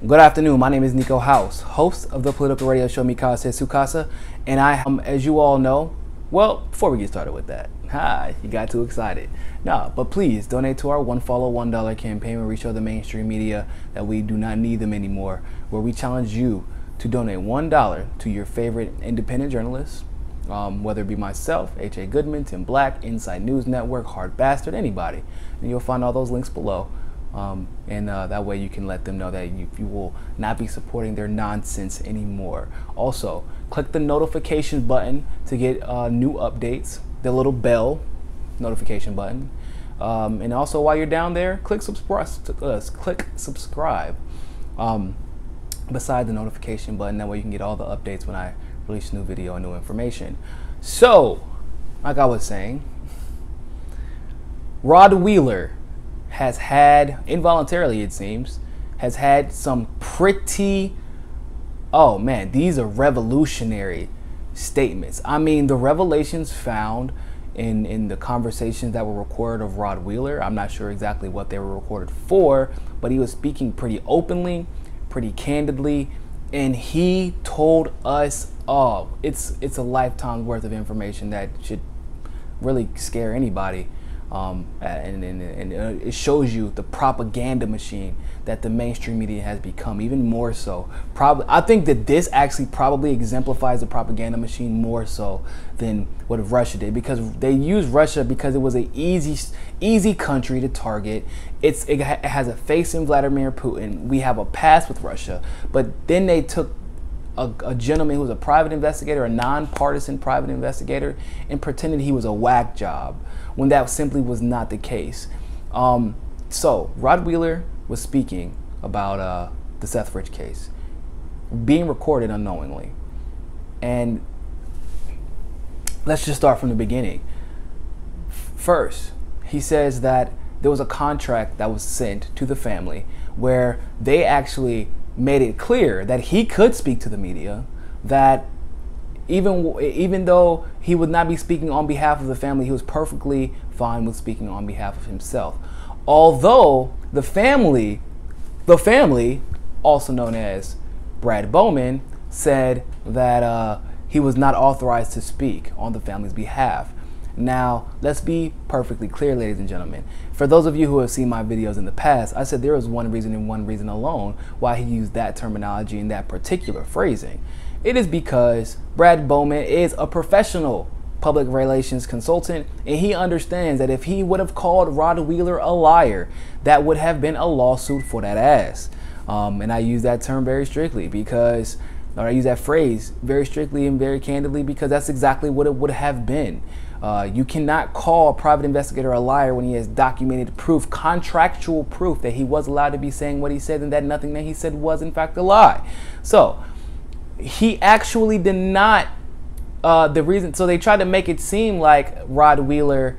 Good afternoon. My name is Niko House, host of the political radio show Mi Casa es Su Casa, and I am, as you all know, well, before we get started with that, you got too excited. No, but please donate to our One Follow $1 campaign where we show the mainstream media that we do not need them anymore, where we challenge you to donate $1 to your favorite independent journalists, whether it be myself, H.A. Goodman, Tim Black, Inside News Network, Hard Bastard, anybody. And you'll find all those links below. That way you can let them know that you will not be supporting their nonsense anymore. Also, click the notification button to get new updates, the little bell notification button. And also while you're down there, click subscribe. Beside the notification button, that way you can get all the updates when I release a new video and new information. So, like I was saying, Rod Wheeler has had, involuntarily it seems, has had some pretty, oh man, these are revolutionary statements. I mean, the revelations found in the conversations that were recorded of Rod Wheeler, I'm not sure exactly what they were recorded for, but he was speaking pretty openly, pretty candidly, and he told us, oh, it's a lifetime's worth of information that should really scare anybody. And it shows you the propaganda machine that the mainstream media has become, even more so. I think that this actually probably exemplifies the propaganda machine more so than what Russia did, because they used Russia because it was an easy country to target. It has a face in Vladimir Putin. We have a past with Russia, but then they took a gentleman who was a private investigator, a nonpartisan private investigator, and pretended he was a whack job when that simply was not the case. So Rod Wheeler was speaking about the Seth Rich case being recorded unknowingly. And let's just start from the beginning. First, he says that there was a contract that was sent to the family where they actually made it clear that he could speak to the media, that even though he would not be speaking on behalf of the family, he was perfectly fine with speaking on behalf of himself. Although the family, also known as Brad Bowman, said that he was not authorized to speak on the family's behalf. Now, let's be perfectly clear, ladies and gentlemen. For those of you who have seen my videos in the past, I said there was one reason and one reason alone why he used that terminology and that particular phrasing. It is because Brad Bowman is a professional public relations consultant, and he understands that if he would have called Rod Wheeler a liar, that would have been a lawsuit for that ass. And I use that term very strictly because, or I use that phrase very strictly and very candidly because that's exactly what it would have been. You cannot call a private investigator a liar when he has documented proof, contractual proof, that he was allowed to be saying what he said and that nothing that he said was in fact a lie. So he actually did not, the reason, so they tried to make it seem like Rod Wheeler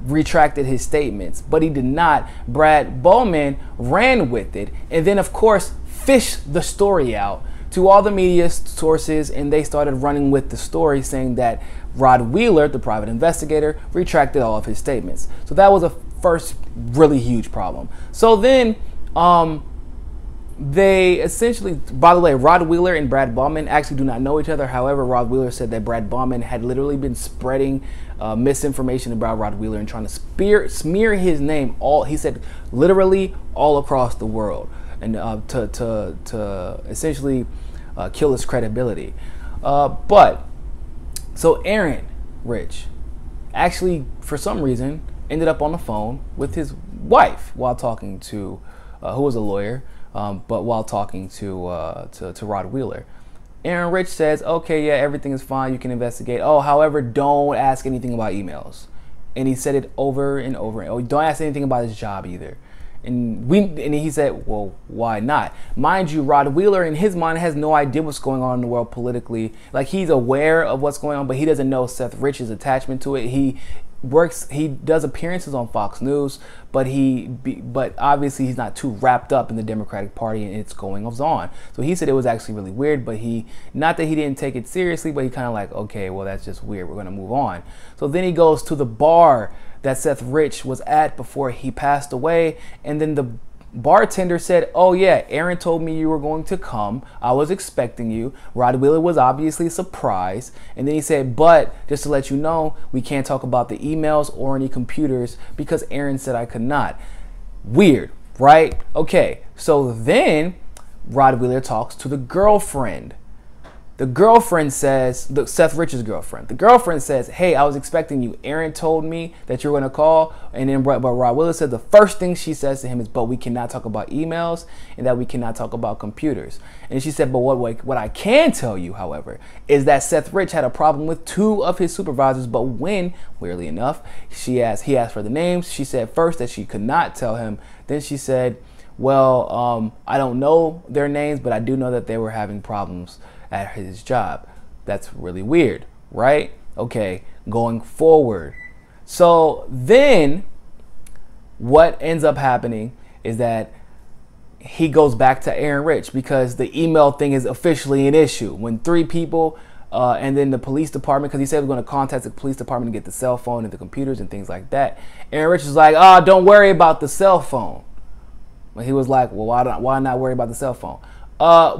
retracted his statements, but he did not. Brad Bowman ran with it and then of course fished the story out to all the media sources, and they started running with the story saying that Rod Wheeler, the private investigator, retracted all of his statements. So that was a first really huge problem. So then they essentially, by the way, Rod Wheeler and Brad Bowman actually do not know each other. However, Rod Wheeler said that Brad Bowman had literally been spreading misinformation about Rod Wheeler and trying to smear his name he said literally all across the world, and to essentially kill his credibility. So Aaron Rich actually, for some reason, ended up on the phone with his wife while talking to, who was a lawyer, but while talking to Rod Wheeler. Aaron Rich says, okay, yeah, everything is fine, you can investigate. Oh, however, don't ask anything about emails. And he said it over and over. Oh, don't ask anything about his job either. And he said, well, why not? Mind you, Rod Wheeler in his mind has no idea what's going on in the world politically. Like, he's aware of what's going on, but he doesn't know Seth Rich's attachment to it. He does appearances on Fox News, but obviously he's not too wrapped up in the Democratic Party and its goings on. So he said it was actually really weird, but not that he didn't take it seriously, but he kind of like, okay, well, that's just weird, we're gonna move on. So then he goes to the bar that Seth Rich was at before he passed away, and then bartender said, oh yeah, Aaron told me you were going to come. I was expecting you. Rod Wheeler was obviously surprised. And then he said, but just to let you know, we can't talk about the emails or any computers because Aaron said I could not. Weird, right? Okay, so then Rod Wheeler talks to the girlfriend. The girlfriend says, Seth Rich's girlfriend. The girlfriend says, hey, I was expecting you. Aaron told me that you're going to call. And then but Rod Wheeler said the first thing she says to him is, but we cannot talk about emails and that we cannot talk about computers. And she said, but what I can tell you, however, is that Seth Rich had a problem with 2 of his supervisors. But when, weirdly enough, he asked for the names, she said first that she could not tell him. Then she said, well, I don't know their names, but I do know that they were having problems at his job. That's really weird, right? Okay, going forward. So then what ends up happening is that he goes back to Aaron Rich because the email thing is officially an issue. When 3 people and then the police department, because he said he was going to contact the police department to get the cell phone and the computers and things like that. Aaron Rich is like, oh, don't worry about the cell phone. But he was like, well, why not worry about the cell phone?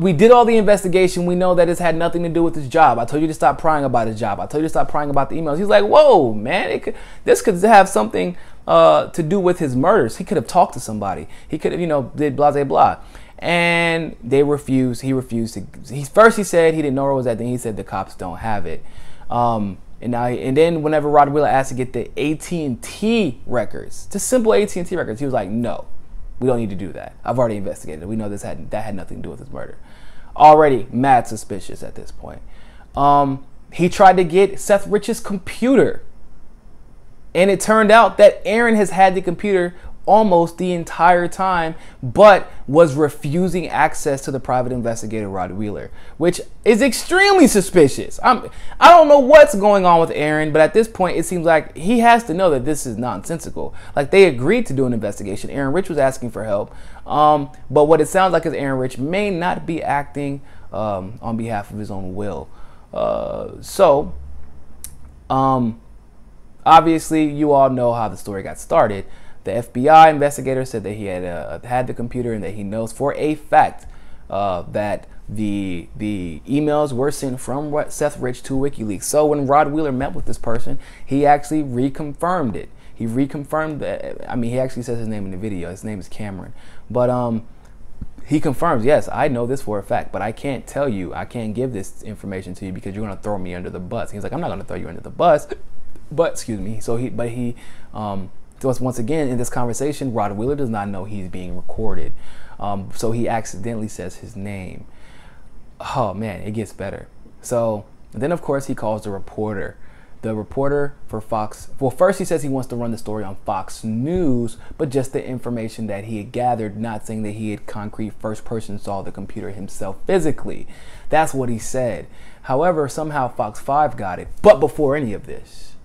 We did all the investigation. We know that it's had nothing to do with his job. I told you to stop prying about his job. I told you to stop prying about the emails. He's like, whoa, man, this could have something to do with his murders. He could have talked to somebody. He could have, did blah, blah, blah. And they refused. He refused to. First he said he didn't know where it was at. Then he said the cops don't have it. And then whenever Rod Wheeler asked to get the AT&T records, just simple AT&T records, he was like, no. We don't need to do that. I've already investigated. We know that had nothing to do with his murder. Already mad suspicious at this point. He tried to get Seth Rich's computer. And it turned out that Aaron has had the computer almost the entire time, but was refusing access to the private investigator, Rod Wheeler, which is extremely suspicious. I don't know what's going on with Aaron, but at this point, it seems like he has to know that this is nonsensical. Like, they agreed to do an investigation. Aaron Rich was asking for help. But what it sounds like is Aaron Rich may not be acting on behalf of his own will. Obviously, you all know how the story got started. The FBI investigator said that he had the computer and that he knows for a fact that the emails were sent from Seth Rich to WikiLeaks. So when Rod Wheeler met with this person, he actually reconfirmed it. He reconfirmed that. I mean, he actually says his name in the video. His name is Cameron. But he confirms, yes, I know this for a fact, but I can't tell you. I can't give this information to you because you're going to throw me under the bus. He's like, I'm not going to throw you under the bus. But, excuse me. So once again, in this conversation, Rod Wheeler does not know he's being recorded. So he accidentally says his name. Oh, man, it gets better. So then, of course, he calls the reporter. The reporter for Fox. Well, first he says he wants to run the story on Fox News, but just the information that he had gathered, not saying that he had concrete first person saw the computer himself physically. That's what he said. However, somehow Fox 5 got it. But before any of this,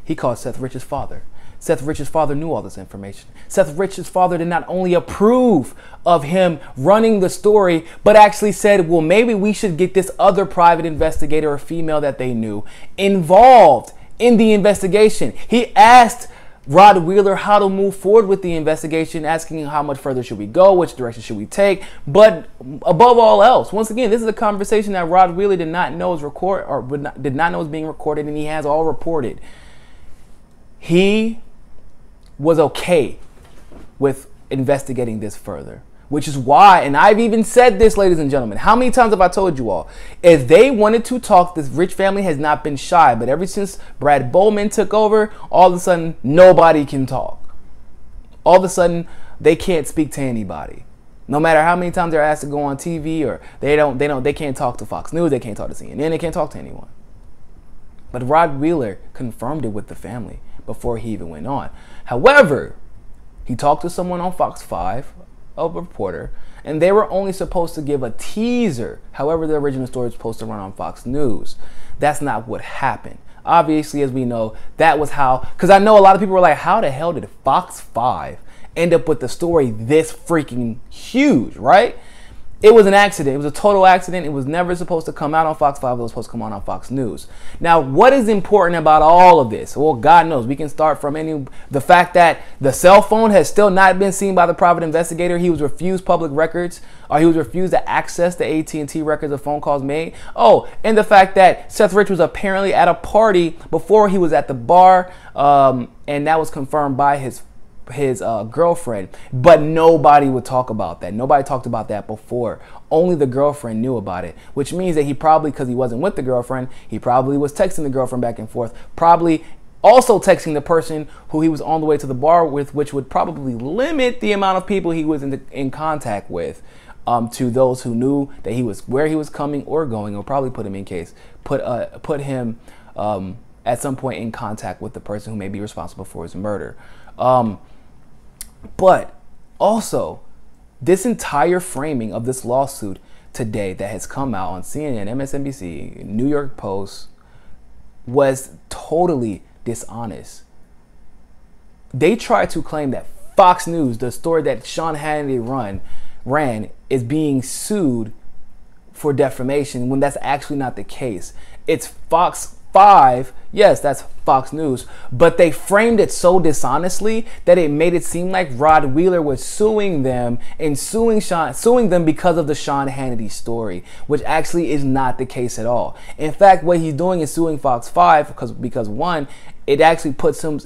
he called Seth Rich's father. Seth Rich's father knew all this information. Seth Rich's father did not only approve of him running the story, but actually said, well, maybe we should get this other private investigator, a female that they knew, involved in the investigation. He asked Rod Wheeler how to move forward with the investigation, asking him how much further should we go, which direction should we take. But above all else, once again, this is a conversation that Rod Wheeler did not know did not know was being recorded, and he has all reported. He was okay with investigating this further, which is why, and I've even said this, ladies and gentlemen, how many times have I told you all, if they wanted to talk, this Rich family has not been shy, but ever since Brad Bowman took over, all of a sudden, nobody can talk. All of a sudden, they can't speak to anybody. No matter how many times they're asked to go on TV, or they can't talk to Fox News, they can't talk to CNN, they can't talk to anyone. But Rod Wheeler confirmed it with the family before he even went on. However, he talked to someone on Fox 5, a reporter, and they were only supposed to give a teaser. However, the original story was supposed to run on Fox News. That's not what happened. Obviously, as we know, that was how, because I know a lot of people were like, how the hell did Fox 5 end up with the story this freaking huge, right? It was an accident. It was a total accident. It was never supposed to come out on Fox 5. It was supposed to come on Fox News. Now, what is important about all of this? Well, God knows. We can start from the fact that the cell phone has still not been seen by the private investigator. He was refused public records, or he was refused to access the AT&T records of phone calls made. Oh, and the fact that Seth Rich was apparently at a party before he was at the bar, and that was confirmed by his girlfriend, but nobody would talk about that. Nobody talked about that before. Only the girlfriend knew about it, which means that he probably, because he wasn't with the girlfriend, he probably was texting the girlfriend back and forth, probably also texting the person who he was on the way to the bar with, which would probably limit the amount of people he was in contact with, to those who knew that he was where he was coming or going, or probably put him at some point in contact with the person who may be responsible for his murder. But also, this entire framing of this lawsuit today that has come out on CNN, MSNBC, New York Post, was totally dishonest. They tried to claim that Fox News, the story that Sean Hannity ran, is being sued for defamation, when that's actually not the case. It's Fox 5, yes, that's Fox News, but they framed it so dishonestly that it made it seem like Rod Wheeler was suing them and suing them because of the Sean Hannity story, which actually is not the case at all. In fact, what he's doing is suing Fox 5 because one, it actually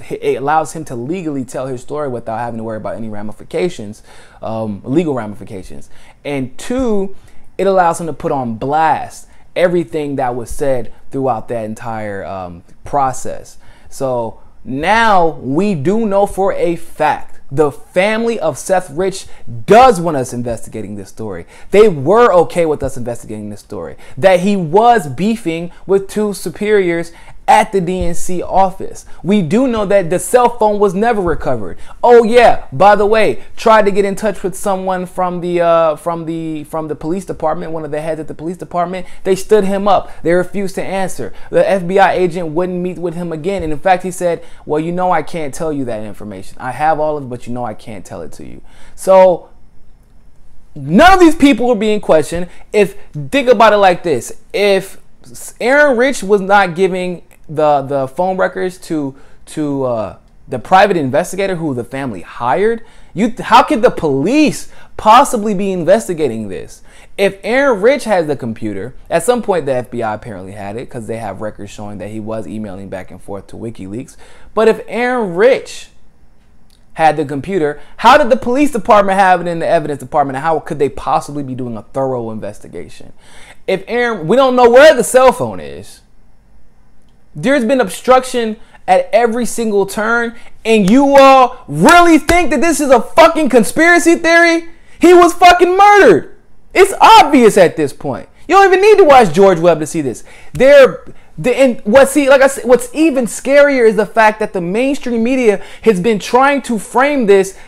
it allows him to legally tell his story without having to worry about any ramifications, legal ramifications, and two, it allows him to put on blast everything that was said throughout that entire process. So now we do know for a fact the family of Seth Rich does want us investigating this story. They were okay with us investigating this story. That he was beefing with two superiors at the DNC office. We do know that the cell phone was never recovered. Oh yeah, by the way, tried to get in touch with someone from the police department, one of the heads at the police department. They stood him up. They refused to answer. The FBI agent wouldn't meet with him again, and in fact he said, well, you know, I can't tell you that information. I have all of it, but you know I can't tell it to you. So none of these people were being questioned. Think about it like this: if Aaron Rich was not giving the phone records to the private investigator who the family hired, how could the police possibly be investigating this? If Aaron Rich has the computer, at some point the FBI apparently had it because they have records showing that he was emailing back and forth to WikiLeaks. But if Aaron Rich had the computer, how did the police department have it in the evidence department, and how could they possibly be doing a thorough investigation? We don't know where the cell phone is. There's been obstruction at every single turn, and you all really think that this is a fucking conspiracy theory? He was fucking murdered. It's obvious at this point. You don't even need to watch George Webb to see this. What's even scarier is the fact that the mainstream media has been trying to frame this,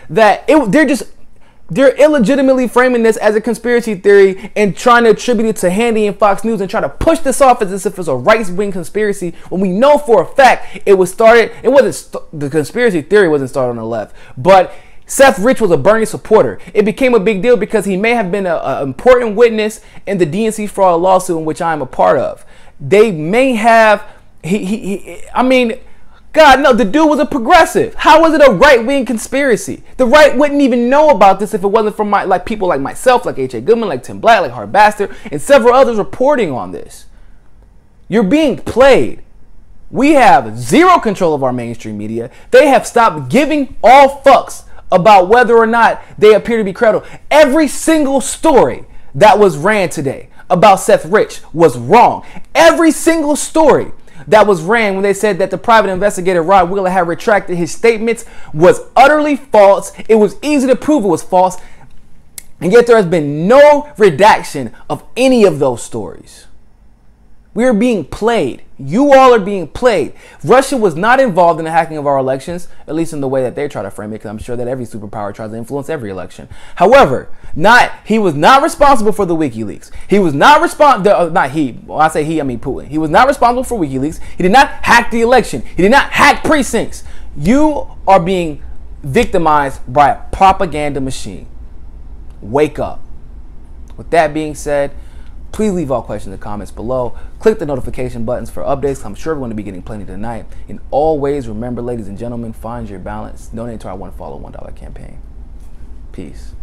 they're illegitimately framing this as a conspiracy theory and trying to attribute it to Handy and Fox News and try to push this off as if it's a right-wing conspiracy, when we know for a fact the conspiracy theory wasn't started on the left, but Seth Rich was a Bernie supporter. It became a big deal because he may have been an important witness in the DNC fraud lawsuit in which I am a part of. They may have, God, no, the dude was a progressive. How was it a right-wing conspiracy? The right wouldn't even know about this if it wasn't from people like myself, like H.A. Goodman, like Tim Black, like Hart Baxter, and several others reporting on this. You're being played. We have zero control of our mainstream media. They have stopped giving all fucks about whether or not they appear to be credible. Every single story that was ran today about Seth Rich was wrong. Every single story that was ran when they said that the private investigator Rod Wheeler had retracted his statements was utterly false. It was easy to prove it was false, and yet there has been no redaction of any of those stories. We are being played. You all are being played. Russia was not involved in the hacking of our elections, at least in the way that they try to frame it, because I'm sure that every superpower tries to influence every election. However, he was not responsible for the WikiLeaks. He was not responsible, not he, when I say he, I mean Putin. He was not responsible for WikiLeaks. He did not hack the election. He did not hack precincts. You are being victimized by a propaganda machine. Wake up. With that being said, please leave all questions in the comments below. Click the notification buttons for updates. I'm sure we're going to be getting plenty tonight. And always remember, ladies and gentlemen, find your balance. Donate to our $1 Follow $1 campaign. Peace.